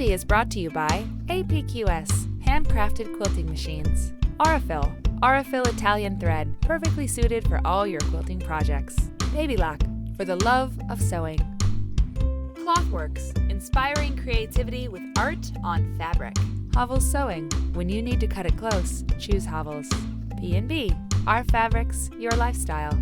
Quilty is brought to you by APQS, handcrafted quilting machines. Aurifil Italian thread, perfectly suited for all your quilting projects. Baby Lock, for the love of sewing. Clothworks, inspiring creativity with art on fabric. Hovels Sewing, when you need to cut it close, choose Hovels. B&B, our fabrics, your lifestyle.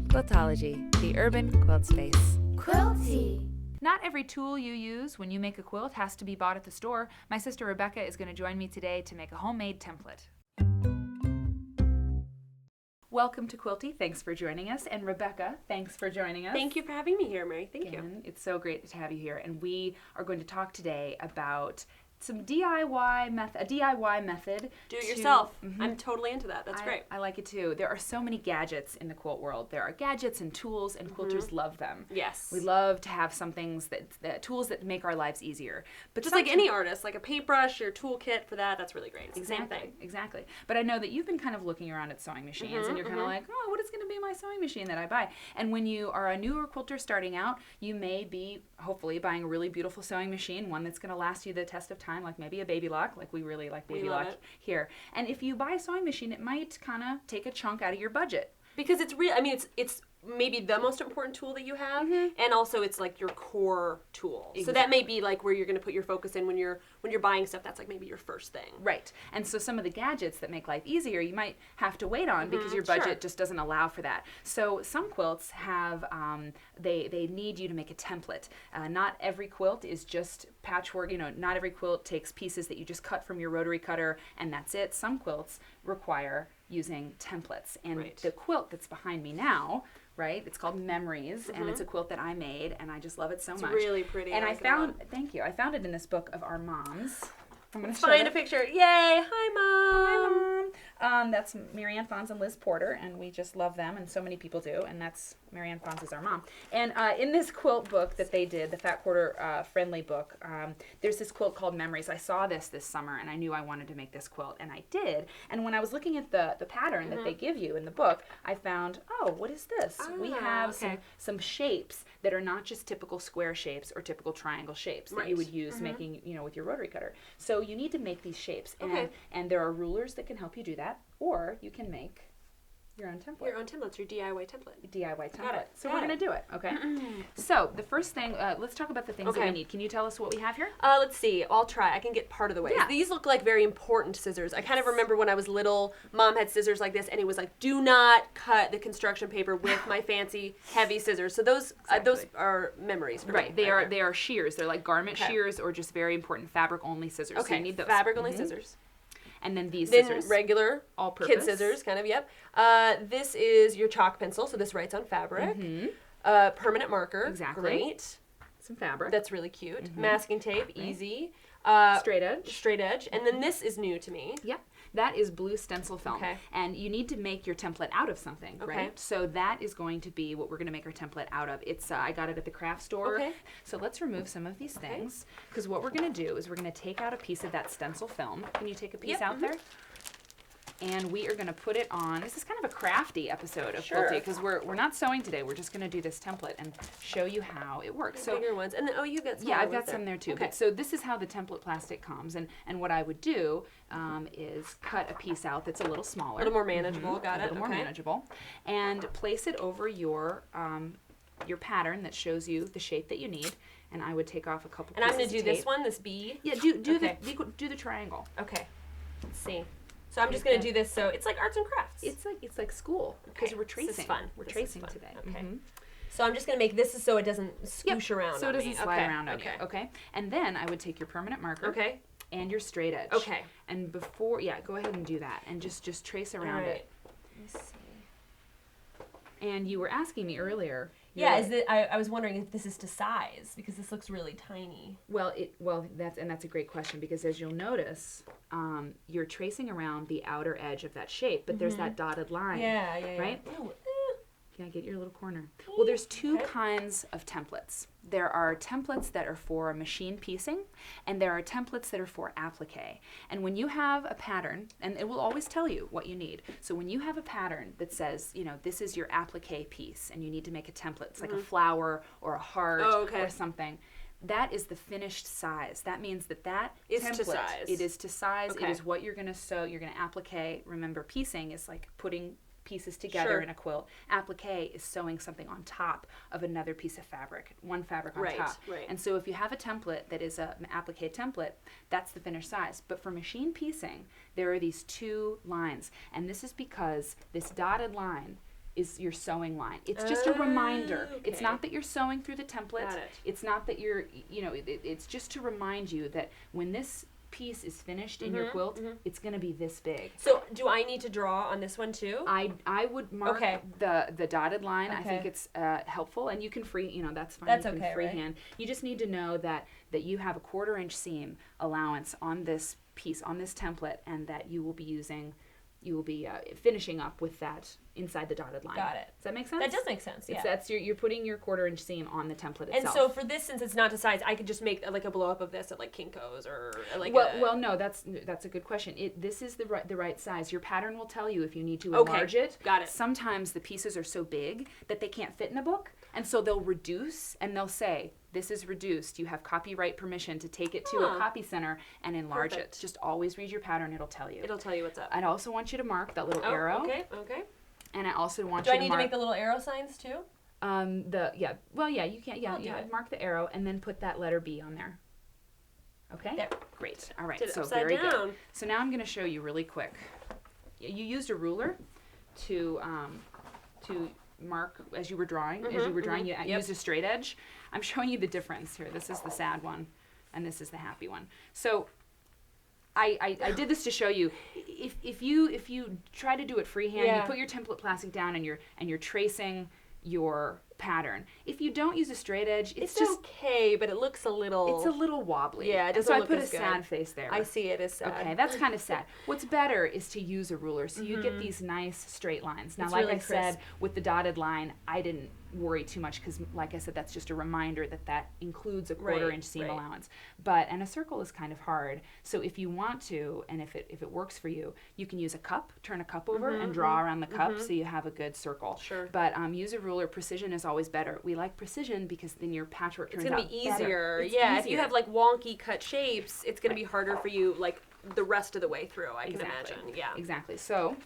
Quiltology, the urban quilt space. Quilty. Not every tool you use when you make a quilt has to be bought at the store. My sister Rebecca is going to join me today to make a homemade template. Welcome to Quilty. Thanks for joining us. And Rebecca, thanks for joining us. Thank you for having me here, Mary. Thank you. It's so great to have you here. And we are going to talk today about some DIY method. Do it yourself. I'm totally into that. That's great. I like it too. There are so many gadgets in the quilt world. There are gadgets and tools, and quilters love them. Yes. We love to have some things tools that make our lives easier. But just like any artist, like a paintbrush or toolkit for that's really great. It's Exactly. But I know that you've been kind of looking around at sewing machines, and you're kind of like, oh, what is going to be my sewing machine that I buy? And when you are a newer quilter starting out, you may be, hopefully, buying a really beautiful sewing machine, one that's going to last you the test of time, like maybe a Baby Lock, like we really like Baby Lock here. And if you buy a sewing machine, it might kind of take a chunk out of your budget. Because it's real. I mean, it's maybe the most important tool that you have, and also it's like your core tool. Exactly. So that may be like where you're going to put your focus in when you're buying stuff. That's like maybe your first thing. Right. And so some of the gadgets that make life easier, you might have to wait on because your budget just doesn't allow for that. So some quilts have they need you to make a template. Not every quilt is just patchwork. Not every quilt takes pieces that you just cut from your rotary cutter and that's it. Some quilts require using templates. And the quilt that's behind me now, it's called Memories, and it's a quilt that I made, and I just love it so much. It's really pretty. And I found it in this book of our moms. I'm going to find a picture. Yay! Hi, Mom. Hi, Mom. That's Marianne Fons and Liz Porter, and we just love them, and so many people do, and that's Marianne Fons is our mom. And in this quilt book that they did, the Fat Quarter Friendly book, there's this quilt called Memories. I saw this summer, and I knew I wanted to make this quilt, and I did. And when I was looking at the pattern that they give you in the book, I found, what is this? We have some shapes that are not just typical square shapes or typical triangle shapes that you would use making, with your rotary cutter. So you need to make these shapes, and there are rulers that can help you do that, or you can make your own template. Your own templates, your DIY template. Got it. So we're going to do it, okay? So the first thing, let's talk about the things that we need. Can you tell us what we have here? Let's see. I'll try. I can get part of the way. Yeah. These look like very important scissors. I kind of remember when I was little, Mom had scissors like this, and it was like, do not cut the construction paper with my fancy, heavy scissors. So those are memories for me. They are shears. They're like garment shears or just very important fabric-only scissors. Okay, so you need those. Fabric-only scissors. And then these scissors. Regular all-purpose kid scissors, kind of, yep. This is your chalk pencil, so this writes on fabric. Permanent marker. Exactly. Great. Some fabric. That's really cute. Masking tape, easy. Straight edge. And then this is new to me. Yep. That is blue stencil film. Okay. And you need to make your template out of something, right? So that is going to be what we're going to make our template out of. It's I got it at the craft store. Okay. So let's remove some of these things, because what we're going to do is we're going to take out a piece of that stencil film. Can you take a piece out there? And we are going to put it on. This is kind of a crafty episode of Quilty, because we're not sewing today. We're just going to do this template and show you how it works. So bigger ones, and then, you got some. Yeah, I've got some there too. Okay. But so this is how the template plastic comes, and what I would do is cut a piece out that's a little smaller, a little more manageable. Got it. A little more manageable, and place it over your pattern that shows you the shape that you need. And I would take off a couple. And I'm going to do this one, this B. Yeah, do the triangle. Okay. Let's see. So I'm just going to do this. So it's like arts and crafts. It's like school, because we're tracing. This is fun. We're tracing today. Okay. So I'm just going to make this so it doesn't swoosh around. So it doesn't slide around on you. Okay. And then I would take your permanent marker. Okay. And your straight edge. Okay. And before, go ahead and do that, and just trace around it. Let me see. And you were asking me earlier. Yeah, I was wondering if this is to size, because this looks really tiny. That's a great question, because as you'll notice, you're tracing around the outer edge of that shape, but there's that dotted line. Yeah. Right? Ooh, can I get your little corner? Well, there's two kinds of templates. There are templates that are for machine piecing, and there are templates that are for applique. And when you have a pattern, and it will always tell you what you need. So when you have a pattern that says, this is your applique piece, and you need to make a template, it's like a flower or a heart or something. that is the finished size. That means that is template, to size. it is to size. Okay. It is what you're going to sew. You're going to applique. Remember, piecing is like putting pieces together in a quilt. Applique is sewing something on top of another piece of fabric, one fabric on top. Right. And so if you have a template that is an applique template, that's the finished size. But for machine piecing, there are these two lines. And this is because this dotted line is your sewing line. It's just a reminder. Okay. It's not that you're sewing through the template. Got it. It's not that you're, it's just to remind you that when this piece is finished in your quilt, it's going to be this big. So do I need to draw on this one too? I would mark the dotted line. I think it's helpful, and you can that's fine. That's you can okay, freehand. You just need to know that you have a 1/4 inch seam allowance on this piece, on this template, and that you will be finishing up with that inside the dotted line. Got it. Does that make sense? That does make sense. Yeah. You're putting your 1/4 inch seam on the template itself. And so for this, since it's not to size, I could just make like a blow up of this at like Kinko's or like. Well, no, that's a good question. This is the right size. Your pattern will tell you if you need to enlarge it. Got it. Sometimes the pieces are so big that they can't fit in a book, and so they'll reduce, and they'll say, "This is reduced. You have copyright permission to take it to a copy center and enlarge it." Just always read your pattern; it'll tell you. It'll tell you what's up. I'd also want you to mark that little arrow. Okay. And I also want Do you I to need mark to make the little arrow signs too? You can I'll do it. mark the arrow and then put that letter B on there. Okay? There. Great. All right. Did it So upside very down. good. So now I'm going to show you really quick. You used a ruler to mark as you were drawing. You used a straight edge. I'm showing you the difference here. This is the sad one, and this is the happy one. So I did this to show you if you try to do it freehand, you put your template plastic down and you're tracing your pattern. If you don't use a straight edge, it's just okay, but it looks a little wobbly. Yeah, it doesn't so look I put as a good. sad face there. I see it as sad. Okay, that's kind of sad. What's better is to use a ruler so you get these nice straight lines. Now, It's like really I said, crisp. with the dotted line, I didn't worry too much because, like I said, that's just a reminder that includes a 1/4 inch seam allowance. And a circle is kind of hard. So if you want to, and if it works for you, you can use a cup, turn a cup over, and draw around the cup so you have a good circle. Sure. But use a ruler. Precision is always better. We like precision because then your patchwork turns It's out gonna be easier. better. It's If easier. you have like wonky cut shapes, it's gonna be harder for you like the rest of the way through. I can imagine. Yeah. Exactly. So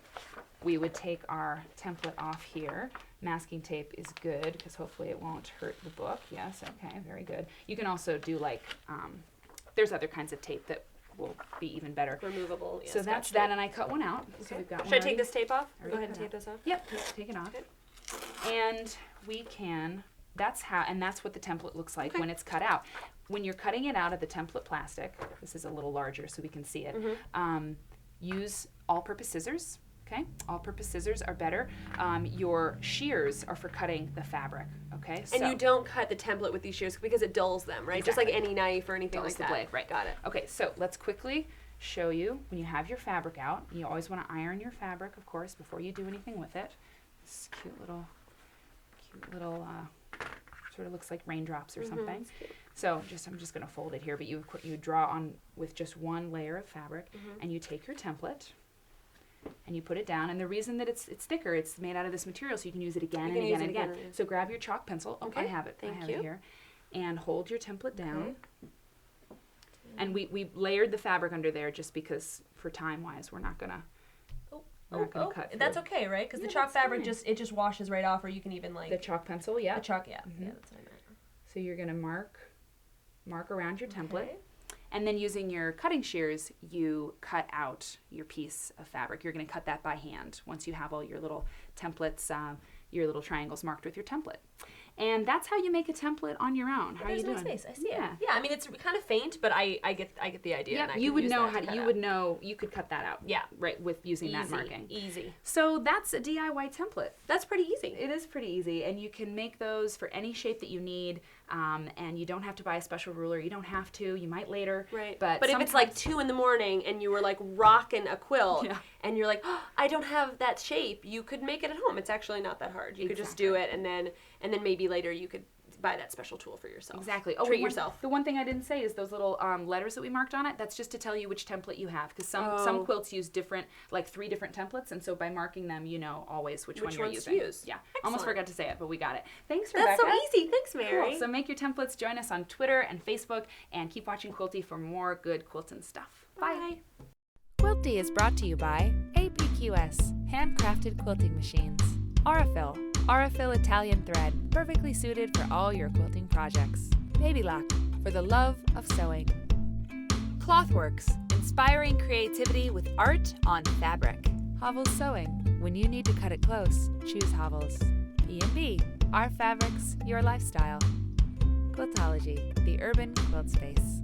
we would take our template off here. Masking tape is good because hopefully it won't hurt the book. Yes. Okay. Very good. You can also do like there's other kinds of tape that will be even better. Removable. Yeah, So that's that, and I cut one out. So we've got Should one I take already. this tape off? Already Go ahead and cut tape this off. Yep. Take it off. And we can. That's what the template looks like when it's cut out. When you're cutting it out of the template plastic, this is a little larger so we can see it. Use all-purpose scissors. Okay, all-purpose scissors are better. Your shears are for cutting the fabric. Okay, And you don't cut the template with these shears because it dulls them, right? Just like any knife or anything dulls like the that. blade, right? Got it. Okay, so let's quickly show you when you have your fabric out. You always want to iron your fabric, of course, before you do anything with it. This cute little, sort of looks like raindrops or something. So I'm just going to fold it here, but you draw on with just one layer of fabric, and you take your template and you put it down. And the reason that it's thicker, it's made out of this material, so you can use it again and again and again. So grab your chalk pencil. Oh, Okay, I have it. thank I have you. it here. And hold your template down. And we layered the fabric under there just because, for time-wise, we're not gonna cut. That's through. okay, right? Because the Yeah, chalk that's fabric fine. just washes right off, or you can even like The chalk pencil, yeah. the chalk. Yeah, yeah, that's what I meant. So you're gonna mark around your template. Okay. And then using your cutting shears, you cut out your piece of fabric. You're going to cut that by hand once you have all your little templates, your little triangles marked with your template. And that's how you make a template on your own. How are you There's doing? no space. I see Yeah. it. Yeah, I mean it's kind of faint, but I get the idea. Yeah, and I you can would use know that how to to, cut you out. would know you could cut that out. Yeah. Right, with using that Easy, marking. Easy. So that's a DIY template. That's pretty easy. It is pretty easy, and you can make those for any shape that you need, and you don't have to buy a special ruler. You don't have to. You might later. Right. But if it's like 2 a.m. and you were like rocking a quilt Yeah. and you're like, oh, I don't have that shape, you could make it at home. It's actually not that hard. You could just do it, and then maybe later you could buy that special tool for yourself. Exactly. Treat yourself. The one thing I didn't say is those little letters that we marked on it. That's just to tell you which template you have, because some quilts use different, like 3 different templates, and so by marking them, you know always which one you're one's using. to use. Yeah. Excellent. Almost forgot to say it, but we got it. Thanks, Rebecca. That's so easy. Thanks, Mary. Cool. So make your templates. Join us on Twitter and Facebook, and keep watching Quilty for more good quilting stuff. Bye. Quilty is brought to you by APQS, handcrafted quilting machines. Aurifil Italian thread, perfectly suited for all your quilting projects. Baby Lock, for the love of sewing. Clothworks, inspiring creativity with art on fabric. Hovels Sewing, when you need to cut it close, choose Hovels. E&B, our fabrics, your lifestyle. Quiltology, the urban quilt space.